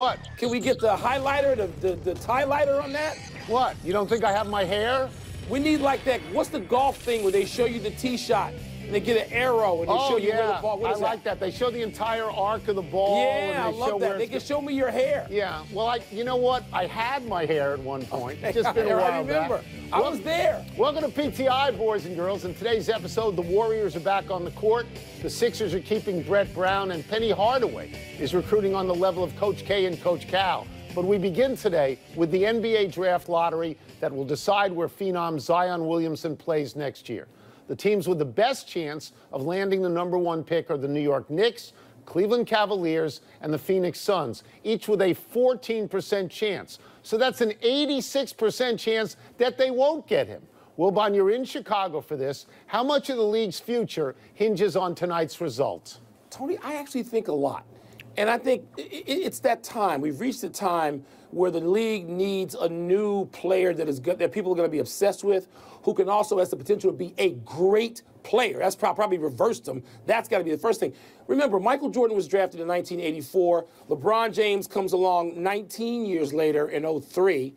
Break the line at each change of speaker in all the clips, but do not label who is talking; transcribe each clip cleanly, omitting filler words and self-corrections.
What?
Can we get the highlighter, the highlighter on that?
What? You don't think I have my hair?
We need like that. What's the golf thing where they show you the tee shot and they get an arrow and they show you where the ball? What is
like that. They show the entire arc of the ball.
Yeah, I love that. They can show me your hair.
Yeah. Well, you know what? I had my hair at one point. It's just been a while.
I remember. I was there.
Welcome to PTI, boys and girls. In today's episode, the Warriors are back on the court. The Sixers are keeping Brett Brown, and Penny Hardaway is recruiting on the level of Coach K and Coach Cal. But we begin today with the NBA draft lottery that will decide where phenom Zion Williamson plays next year. The teams with the best chance of landing the #1 pick are the New York Knicks, Cleveland Cavaliers, and the Phoenix Suns, each with a 14% chance. So that's an 86% chance that they won't get him. Wilbon, you're in Chicago for this. How much of the league's future hinges on tonight's results?
Tony, I actually think a lot. And I think it's that time. We've reached the time where the league needs a new player that is good, that people are going to be obsessed with, who can also has the potential to be a great player. That's probably reversed them. That's got to be the first thing. Remember, Michael Jordan was drafted in 1984. LeBron James comes along 19 years later in 03.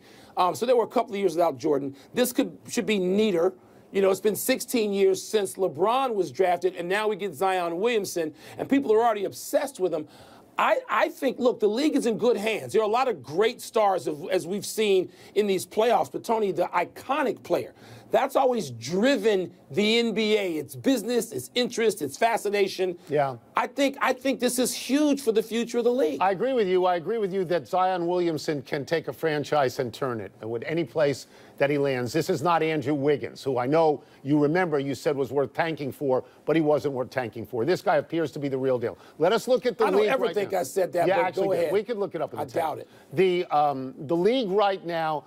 So there were a couple of years without Jordan. This should be neater. You know, it's been 16 years since LeBron was drafted, and now we get Zion Williamson, and people are already obsessed with him. I think, look, the league is in good hands. There are a lot of great stars, as we've seen in these playoffs. But, Tony, the iconic player, that's always driven the NBA. It's business, it's interest, it's fascination.
Yeah.
I think this is huge for the future of the league.
I agree with you. I agree with you that Zion Williamson can take a franchise and turn it with any place that he lands. This is not Andrew Wiggins, who I know you remember you said was worth tanking for, but he wasn't worth tanking for. This guy appears to be the real deal. Let us look at the league.
I don't ever think I said that, but go ahead.
We could look it up in the
I doubt it.
The league right now,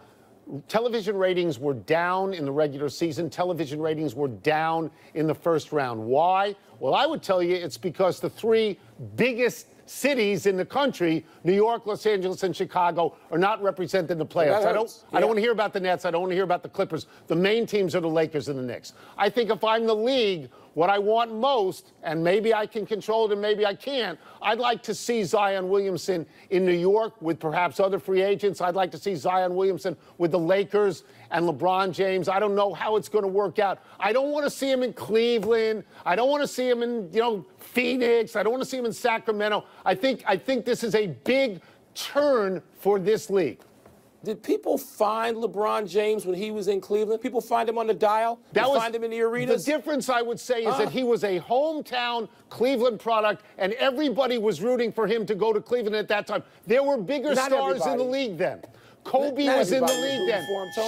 television ratings were down in the regular season. Television ratings were down in the first round. Why? Well, I would tell you it's because the three biggest cities in the country, New York, Los Angeles, and Chicago, are not represented in the playoffs. I don't want to hear about the Nets. I don't want to hear about the Clippers. The main teams are the Lakers and the Knicks. I think if I'm the league, what I want most, and maybe I can control it and maybe I can't, I'd like to see Zion Williamson in New York with perhaps other free agents. I'd like to see Zion Williamson with the Lakers and LeBron James. I don't know how it's going to work out. I don't want to see him in Cleveland. I don't want to see him in, Phoenix. I don't want to see him in Sacramento. I think this is a big turn for this league.
Did people find LeBron James when he was in Cleveland? People find him on the dial? Find him in the arenas?
The difference, I would say, is that he was a hometown Cleveland product, and everybody was rooting for him to go to Cleveland at that time. There were bigger stars in the league then. Kobe was in the league then.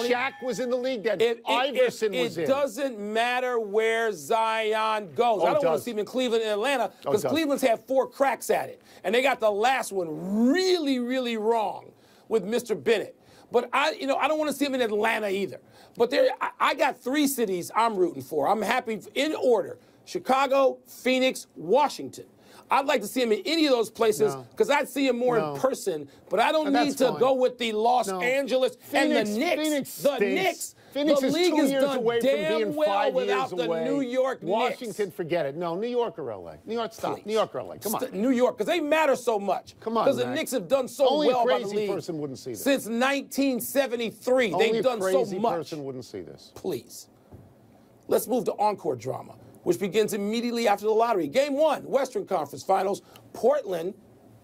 Shaq was in the league then. Iverson was in.
It doesn't matter where Zion goes. I don't want to see him in Cleveland and Atlanta because Cleveland's had 4 cracks at it, and they got the last one really, really wrong with Mr. Bennett. But I don't want to see him in Atlanta either. But I got 3 cities I'm rooting for. I'm happy in order: Chicago, Phoenix, Washington. I'd like to see him in any of those places because I'd see him more in person. But I don't need to go with the Los Angeles and the Knicks. The Knicks.
Phoenix
the
is
league
2
is
years
done
away from
damn
being
well
5
without
years away.
the New York
Washington,
Knicks.
forget it. No, New York or L.A. New York, stop. Please. New York or L.A. Come on.
New York, because they matter so much.
Come on,
because the Knicks have done so
Only
well
a
by the
crazy
league.
person wouldn't see this.
Since 1973, they've done so much.
Only a crazy person wouldn't see this.
Please. Let's move to encore drama, which begins immediately after the lottery. Game 1, Western Conference Finals. Portland,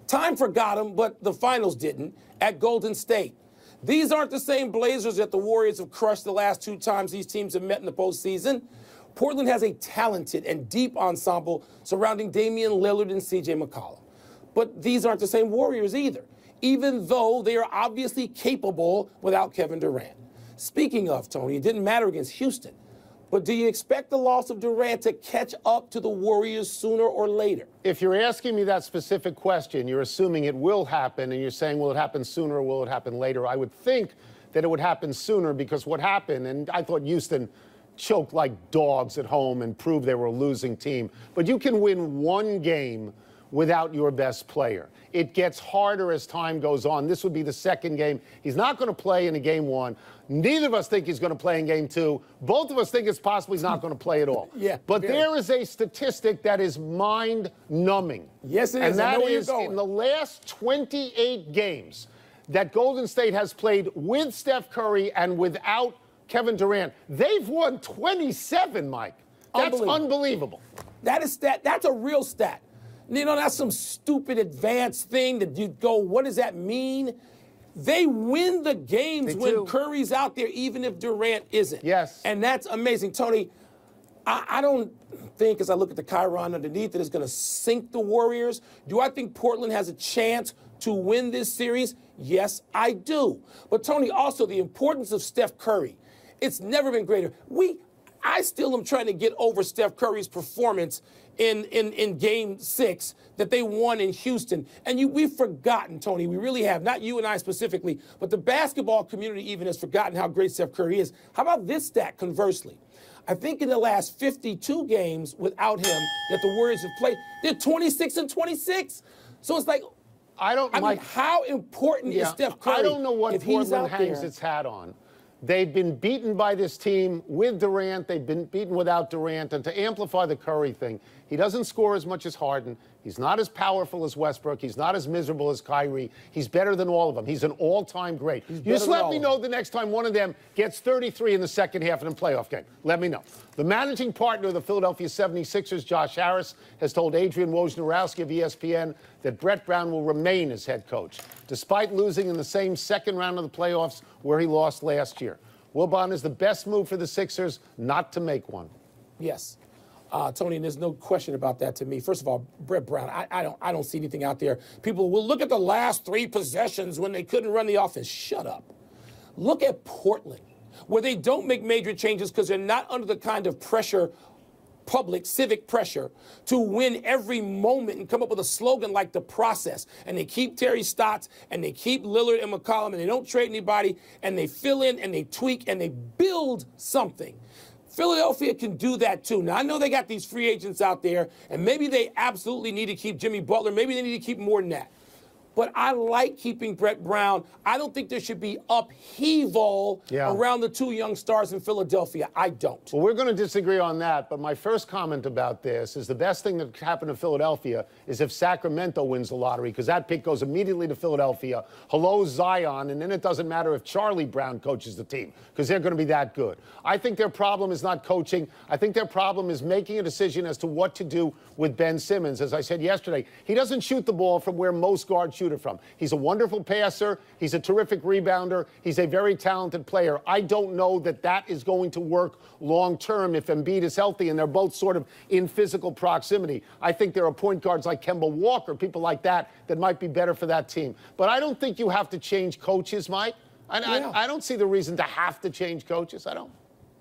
time forgot them, but the finals didn't, at Golden State. These aren't the same Blazers that the Warriors have crushed the last 2 times these teams have met in the postseason. Portland has a talented and deep ensemble surrounding Damian Lillard and C.J. McCollum. But these aren't the same Warriors either, even though they are obviously capable without Kevin Durant. Speaking of, Tony, it didn't matter against Houston. But do you expect the loss of Durant to catch up to the Warriors sooner or later?
If you're asking me that specific question, you're assuming it will happen, and you're saying, will it happen sooner or will it happen later? I would think that it would happen sooner because what happened, and I thought Houston choked like dogs at home and proved they were a losing team. But you can win 1 game without your best player. It gets harder as time goes on. This would be the second game. He's not going to play in a game one. Neither of us think he's going to play in game two. Both of us think it's possible he's not going to play at all.
Yeah,
but
very.
there is a statistic that is mind-numbing.
Yes, it is.
And that
I know where
is
you're going.
in the last 28 games that Golden State has played with Steph Curry and without Kevin Durant, they've won 27, Mike. That's unbelievable.
That's a real stat. You know, that's some stupid advanced thing that you go, what does that mean? They win the games when Curry's out there, even if Durant isn't.
Yes.
And that's amazing. Tony, I don't think, as I look at the Chiron underneath, that it's going to sink the Warriors. Do I think Portland has a chance to win this series? Yes, I do. But, Tony, also the importance of Steph Curry. It's never been greater. I still am trying to get over Steph Curry's performance in Game 6 that they won in Houston. And we've forgotten, Tony, we really have, not you and I specifically, but the basketball community even has forgotten how great Steph Curry is. How about this stat, conversely? I think in the last 52 games without him that the Warriors have played, they're 26-26. So it's like, I mean, how important is Steph Curry?
I don't know what Portland hangs its hat on. They've been beaten by this team with Durant. They've been beaten without Durant. And to amplify the Curry thing, he doesn't score as much as Harden. He's not as powerful as Westbrook. He's not as miserable as Kyrie. He's better than all of them. He's an all-time great. You just let me know the next time one of them gets 33 in the second half in a playoff game. Let me know. The managing partner of the Philadelphia 76ers, Josh Harris, has told Adrian Wojnarowski of ESPN that Brett Brown will remain as head coach, despite losing in the same second round of the playoffs where he lost last year. Wilbon, is the best move for the Sixers not to make one?
Yes. Tony, and there's no question about that to me. First of all, Brett Brown, I don't see anything out there. People will look at the last 3 possessions when they couldn't run the offense. Shut up. Look at Portland, where they don't make major changes because they're not under the kind of pressure, public, civic pressure, to win every moment and come up with a slogan like the process. And they keep Terry Stotts, and they keep Lillard and McCollum, and they don't trade anybody, and they fill in, and they tweak, and they build something. Philadelphia can do that too. Now, I know they got these free agents out there, and maybe they absolutely need to keep Jimmy Butler. Maybe they need to keep more than that. But I like keeping Brett Brown. I don't think there should be upheaval around the 2 young stars in Philadelphia. I don't.
Well, we're going to disagree on that, but my first comment about this is the best thing that could happen to Philadelphia is if Sacramento wins the lottery, because that pick goes immediately to Philadelphia. Hello, Zion, and then it doesn't matter if Charlie Brown coaches the team, because they're going to be that good. I think their problem is not coaching. I think their problem is making a decision as to what to do with Ben Simmons. As I said yesterday, he doesn't shoot the ball from where most guards shoot it from. He's a wonderful passer. He's a terrific rebounder. He's a very talented player. I don't know that that is going to work long term if Embiid is healthy and they're both sort of in physical proximity. I think there are point guards like Kemba Walker, people like that might be better for that team. But I don't think you have to change coaches, Mike. I don't see the reason to have to change coaches. I don't.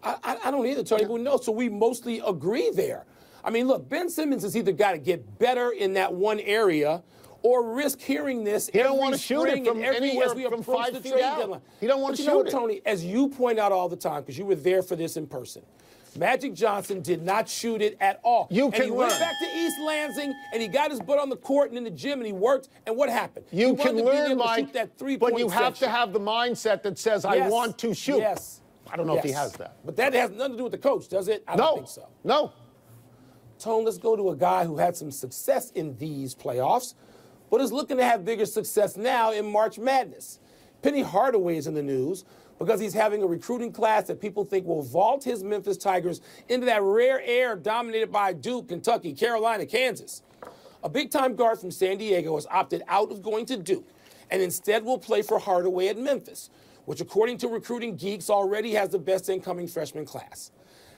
I don't either, Tony. But no, so we mostly agree there. I mean, look, Ben Simmons has either got to get better in that one area or risk hearing this
he don't want to shoot it from anywhere
as we
from
approach
5
the
feet
trade
out.
deadline.
He don't want to shoot it.
Tony, as you point out all the time, because you were there for this in person, Magic Johnson did not shoot it at all.
He
went back to East Lansing, and he got his butt on the court and in the gym, and he worked, and what happened?
You can learn, Mike, but you have to
section.
have the mindset that says, I want to shoot.
Yes.
I don't know if he has that.
But that has nothing to do with the coach, does it? I don't think so.
No.
Tone, let's go to a guy who had some success in these playoffs, but is looking to have bigger success now in March Madness. Penny Hardaway is in the news because he's having a recruiting class that people think will vault his Memphis Tigers into that rare air dominated by Duke, Kentucky, Carolina, Kansas. A big-time guard from San Diego has opted out of going to Duke and instead will play for Hardaway at Memphis, which, according to recruiting geeks, already has the best incoming freshman class.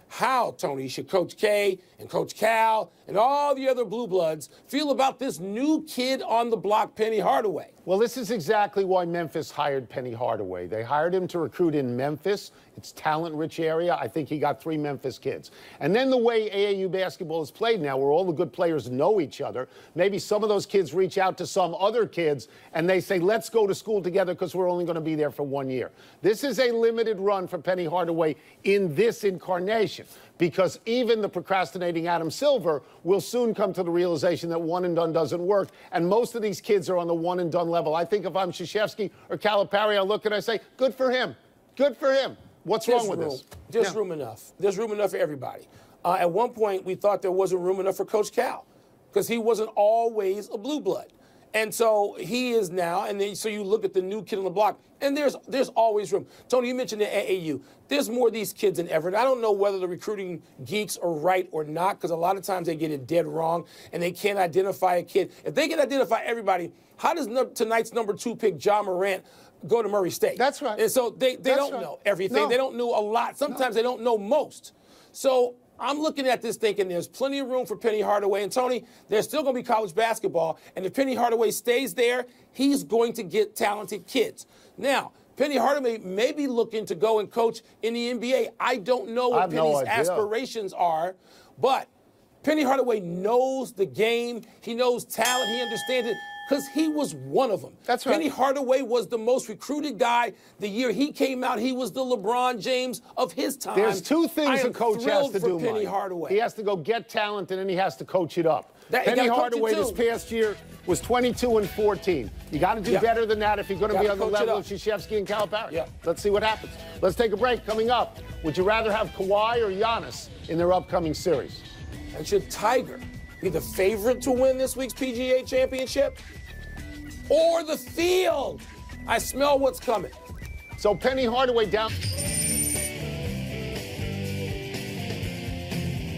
How, Tony, should Coach K and Coach Cal and all the other Blue Bloods feel about this new kid on the block, Penny Hardaway?
Well, this is exactly why Memphis hired Penny Hardaway. They hired him to recruit in Memphis. It's a talent-rich area. I think he got 3 Memphis kids. And then the way AAU basketball is played now, where all the good players know each other, maybe some of those kids reach out to some other kids and they say, let's go to school together because we're only going to be there for 1 year. This is a limited run for Penny Hardaway in this incarnation, because even the procrastinating Adam Silver will soon come to the realization that one and done doesn't work, and most of these kids are on the one and done level. I think if I'm Krzyzewski or Calipari, I look and I say, good for him. Good for him. What's wrong with this?
There's room enough. There's room enough for everybody. At one point, we thought there wasn't room enough for Coach Cal because he wasn't always a blue blood. And so he is now, and then so you look at the new kid on the block, and there's always room. Tony, you mentioned the AAU. There's more of these kids than ever. And I don't know whether the recruiting geeks are right or not, because a lot of times they get it dead wrong, and they can't identify a kid. If they can identify everybody, how does tonight's number 2 pick, John Morant, go to Murray State?
That's right.
And so they don't know everything. No. They don't know a lot. Sometimes they don't know most. So I'm looking at this thinking there's plenty of room for Penny Hardaway. And, Tony, there's still going to be college basketball. And if Penny Hardaway stays there, he's going to get talented kids. Now, Penny Hardaway may be looking to go and coach in the NBA. I don't know what Penny's aspirations are, but Penny Hardaway knows the game. He knows talent. He understands it. Because he was one of them.
That's right.
Penny Hardaway was the most recruited guy. The year he came out, he was the LeBron James of his time.
There's 2 things a coach has to do,
Penny Hardaway.
He has to go get talent, and then he has to coach it up. Penny Hardaway this past year was 22-14. You got to do better than that if you're going to be on the level of Krzyzewski and Calipari.
Yeah.
Let's see what happens. Let's take a break. Coming up, would you rather have Kawhi or Giannis in their upcoming series?
And should Tiger be the favorite to win this week's PGA Championship? Or the field? I smell what's coming.
So Penny Hardaway down.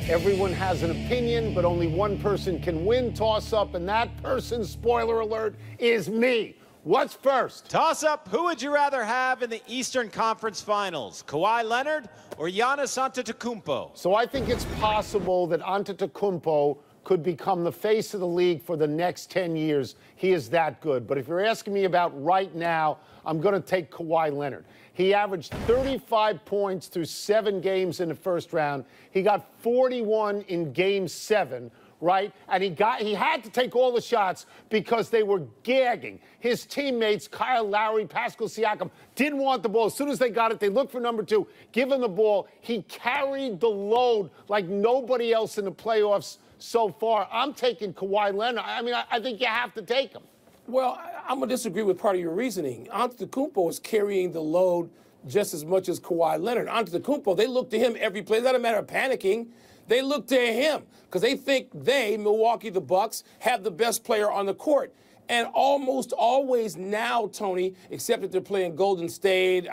Everyone has an opinion, but only one person can win toss-up, and that person, spoiler alert, is me. What's first?
Toss-up, who would you rather have in the Eastern Conference Finals, Kawhi Leonard or Giannis Antetokounmpo?
So I think it's possible that Antetokounmpo could become the face of the league for the next 10 years. He is that good. But if you're asking me about right now, I'm going to take Kawhi Leonard. He averaged 35 points through 7 games in the first round. He got 41 in Game 7, right? And he had to take all the shots because they were gagging. His teammates, Kyle Lowry, Pascal Siakam, didn't want the ball. As soon as they got it, they looked for number 2, give him the ball. He carried the load like nobody else in the playoffs so far. I'm taking Kawhi Leonard. I mean, I think you have to take him.
Well, I'm going to disagree with part of your reasoning. Antetokounmpo is carrying the load just as much as Kawhi Leonard. Antetokounmpo, they look to him every play. It's not a matter of panicking. They look to him because they think Milwaukee, the Bucks, have the best player on the court. And almost always now, Tony, except that they're playing Golden State,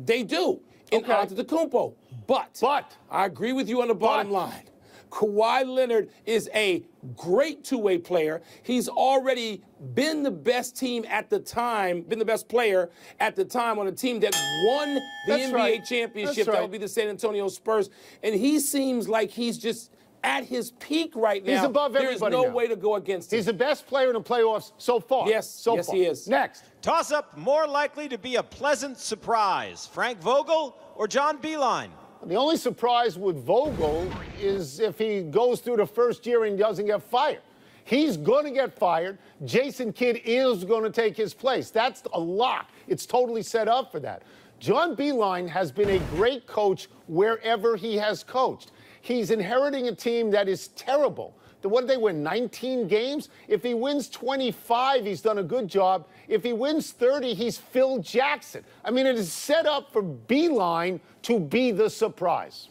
they do in Antetokounmpo. But I agree with you on the bottom line. Kawhi Leonard is a great two-way player. He's already been the best team at the time, been the best player at the time on a team that won the NBA championship. That would be the San Antonio Spurs. And he seems like he's just at his peak right now.
He's above everybody.
There's no way to go against him.
He's the best player in the playoffs so far.
Yes, yes, he is.
Next.
Toss-up, more likely to be a pleasant surprise, Frank Vogel or John Beilein?
The only surprise with Vogel is if he goes through the first year and doesn't get fired. He's going to get fired. Jason Kidd is going to take his place. That's a lock. It's totally set up for that. John Beilein has been a great coach wherever he has coached. He's inheriting a team that is terrible. What did they win, 19 games? If he wins 25, he's done a good job. If he wins 30, he's Phil Jackson. I mean, it is set up for Beilein to be the surprise.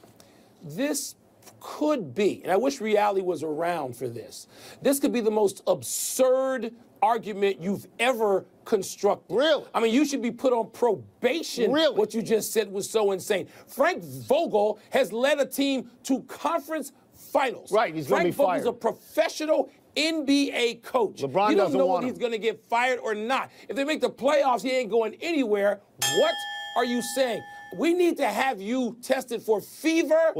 This could be, and I wish reality was around for this, this could be the most absurd argument you've ever constructed.
Really?
I mean, you should be put on probation.
Really?
What you just said was so insane. Frank Vogel has led a team to conference finals.
Right, he's going to be fired.
Frank Vogel's a professional NBA coach.
LeBron
you don't
doesn't
know
want
whether
him.
he's going to get fired or not. If they make the playoffs, he ain't going anywhere. What are you saying? We need to have you tested for fever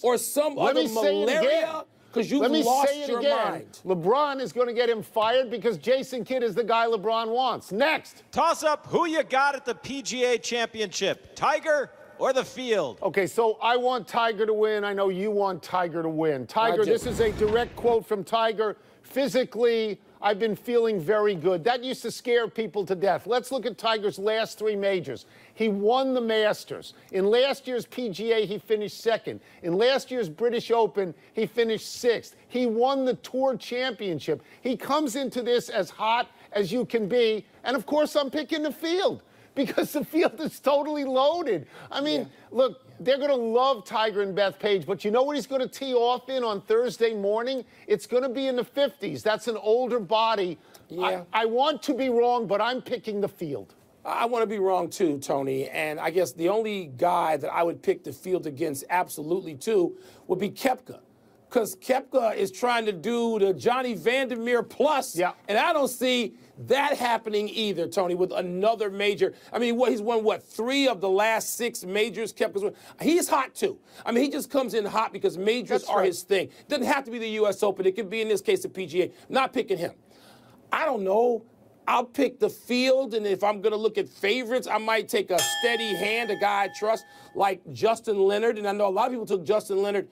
or some other malaria. because you've
Let me
lost
say it
your
again.
mind.
LeBron is going to get him fired because Jason Kidd is the guy LeBron wants. Next.
Toss up who you got at the PGA Championship, Tiger or the field?
Okay, so I want Tiger to win. I know you want Tiger to win. Tiger, this is a direct quote from Tiger. Physically, I've been feeling very good. That used to scare people to death. Let's look at Tiger's last 3 majors. He won the Masters. In last year's PGA, he finished 2nd. In last year's British Open, he finished 6th. He won the Tour Championship. He comes into this as hot as you can be. And, of course, I'm picking the field because the field is totally loaded. I mean, look, they're going to love Tiger and Bethpage, but you know what he's going to tee off in on Thursday morning? It's going to be in the 50s. That's an older body.
Yeah.
I want to be wrong, but I'm picking the field.
I want to be wrong too, Tony. And I guess the only guy that I would pick the field against absolutely too would be Koepka. Because Koepka is trying to do the Johnny Vandermeer plus.
Yeah.
And I don't see that happening either, Tony, with another major. I mean, he's won, 3 of the last 6 majors Koepka's won. He's hot too. I mean, he just comes in hot because majors are his thing. Doesn't have to be the U.S. Open. It could be, in this case, the PGA. Not picking him. I don't know. I'll pick the field, and if I'm going to look at favorites, I might take a steady hand, a guy I trust, like Justin Leonard. And I know a lot of people took Justin Leonard.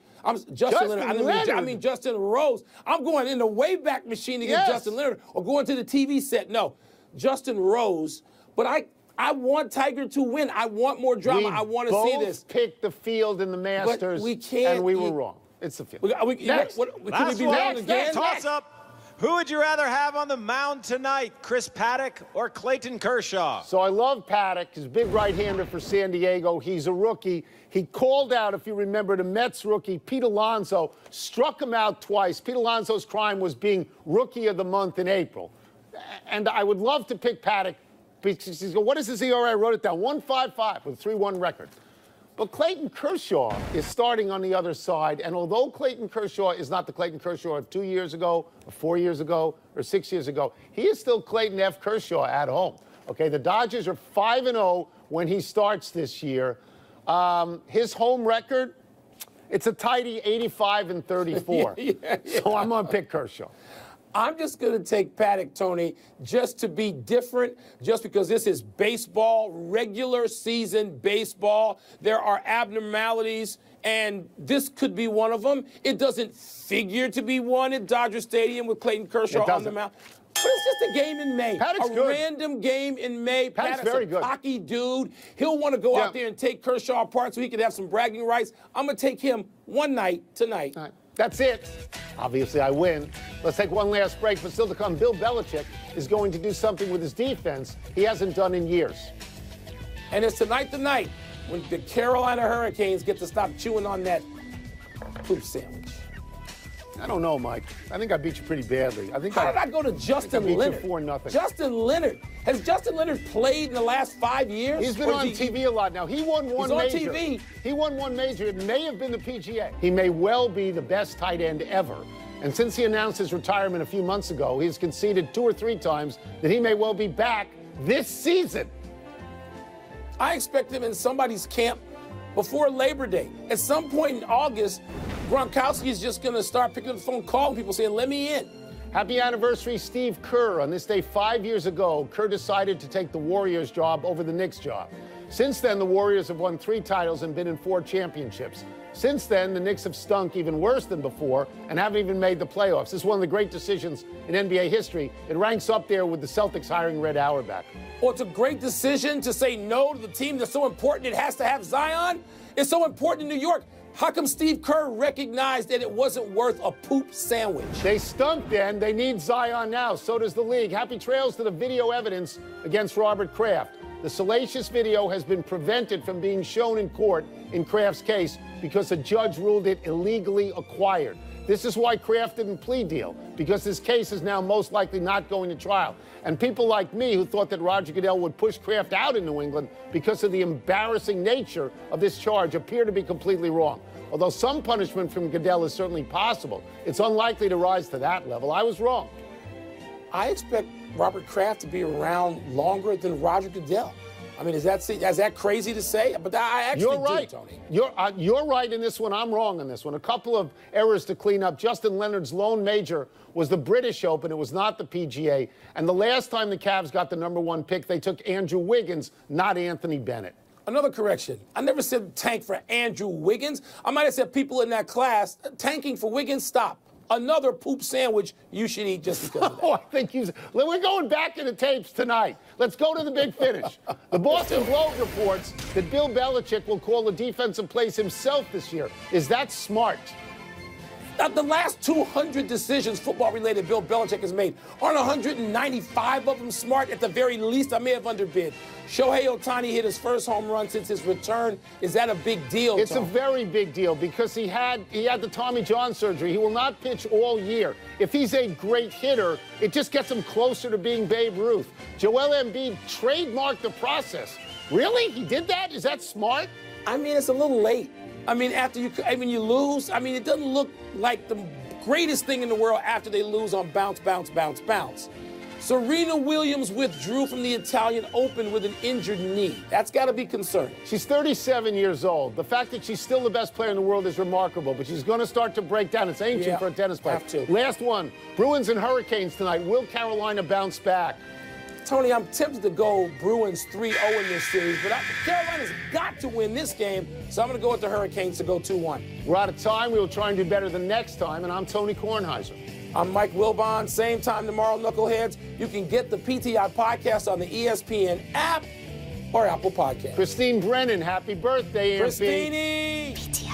Justin Leonard. I mean Justin Rose. I'm going in the Wayback Machine to get Justin Leonard or going to the TV set. No, Justin Rose. But I want Tiger to win. I want more drama. I want to see this.
We both picked the field in the Masters,
but we can't,
and we were wrong. It's the field.
Next. Can we be wrong again?
Toss up. Who would you rather have on the mound tonight, Chris Paddock or Clayton Kershaw?
So I love Paddock. He's a big right-hander for San Diego. He's a rookie. He called out, if you remember, the Mets rookie, Pete Alonso, struck him out twice. Pete Alonso's crime was being Rookie of the Month in April. And I would love to pick Paddock because he's going, what is his ERA? I wrote it down, 1.55 with a 3-1 record. But Clayton Kershaw is starting on the other side, and although Clayton Kershaw is not the Clayton Kershaw of 2 years ago, or 4 years ago, or 6 years ago, he is still Clayton F. Kershaw at home. Okay, the Dodgers are 5-0 when he starts this year. His home record, it's a tidy 85-34. So I'm going to pick Kershaw.
I'm just going to take Paddock, Tony, just to be different, just because this is baseball, regular season baseball. There are abnormalities, and this could be one of them. It doesn't figure to be one at Dodger Stadium with Clayton Kershaw on the mound. But it's just a game in May.
Paddock's good.
Random game in May.
Paddock's
very good. Cocky dude. He'll want to go out there and take Kershaw apart so he can have some bragging rights. I'm going to take him one night tonight.
All right. That's it. Obviously, I win. Let's take one last break, but still to come, Bill Belichick is going to do something with his defense he hasn't done in years.
And it's tonight the night when the Carolina Hurricanes get to stop chewing on that poop sandwich.
I don't know, Mike. I think I beat you pretty badly.
How did I go to Justin Leonard?
4-0.
Justin Leonard. Has Justin Leonard played in the last 5 years?
He's been on TV a lot now. He won one major.
He's on TV.
He won one major. It may have been the PGA. He may well be the best tight end ever. And since he announced his retirement a few months ago, he's conceded 2 or 3 times that he may well be back this season.
I expect him in somebody's camp before Labor Day. At some point in August, Gronkowski is just going to start picking up the phone, calling people, saying, let me in.
Happy anniversary, Steve Kerr. On this day 5 years ago, Kerr decided to take the Warriors job over the Knicks job. Since then, the Warriors have won 3 titles and been in 4 championships. Since then, the Knicks have stunk even worse than before and haven't even made the playoffs. This is one of the great decisions in NBA history. It ranks up there with the Celtics hiring Red Auerbach.
Well, it's a great decision to say no to the team that's so important it has to have Zion. It's so important in New York. How come Steve Kerr recognized that it wasn't worth a poop sandwich?
They stunk then. They need Zion now. So does the league. Happy trails to the video evidence against Robert Kraft. The salacious video has been prevented from being shown in court in Kraft's case because a judge ruled it illegally acquired. This is why Kraft didn't plea deal, because his case is now most likely not going to trial. And people like me who thought that Roger Goodell would push Kraft out in New England because of the embarrassing nature of this charge appear to be completely wrong. Although some punishment from Goodell is certainly possible, it's unlikely to rise to that level. I was wrong.
I expect Robert Kraft to be around longer than Roger Goodell. I mean, is that crazy to say? But I actually
You're right.
do, Tony.
You're right in this one. I'm wrong in this one. A couple of errors to clean up. Justin Leonard's lone major was the British Open. It was not the PGA. And the last time the Cavs got the #1 pick, they took Andrew Wiggins, not Anthony Bennett.
Another correction. I never said tank for Andrew Wiggins. I might have said people in that class tanking for Wiggins. Stop. Another poop sandwich you should eat just because of that.
Oh, I think we're going back in the tapes tonight. Let's go to the big finish. The Boston Globe reports that Bill Belichick will call the defensive plays himself this year. Is that smart?
Now, the last 200 decisions football-related Bill Belichick has made, aren't 195 of them smart? At the very least, I may have underbid. Shohei Ohtani hit his first home run since his return. Is that a big deal,
It's
Tom?
a very big deal because he had the Tommy John surgery. He will not pitch all year. If he's a great hitter, it just gets him closer to being Babe Ruth. Joel Embiid trademarked the process. Really? He did that? Is that smart?
I mean, it's a little late. I mean, when you lose, I mean, it doesn't look like the greatest thing in the world after they lose on bounce, bounce, bounce, bounce. Serena Williams withdrew from the Italian Open with an injured knee. That's got to be concerning.
She's 37 years old. The fact that she's still the best player in the world is remarkable, but she's going to start to break down. It's ancient for a tennis player.
Have to.
Last one. Bruins and Hurricanes tonight. Will Carolina bounce back?
Tony, I'm tempted to go Bruins 3-0 in this series, but Carolina's got to win this game, so I'm going to go with the Hurricanes to go 2-1.
We're out of time. We will try and do better the next time, and I'm Tony Kornheiser.
I'm Mike Wilbon. Same time tomorrow, Knuckleheads. You can get the PTI podcast on the ESPN app or Apple Podcast.
Christine Brennan, happy birthday, Aunt B.
Christine!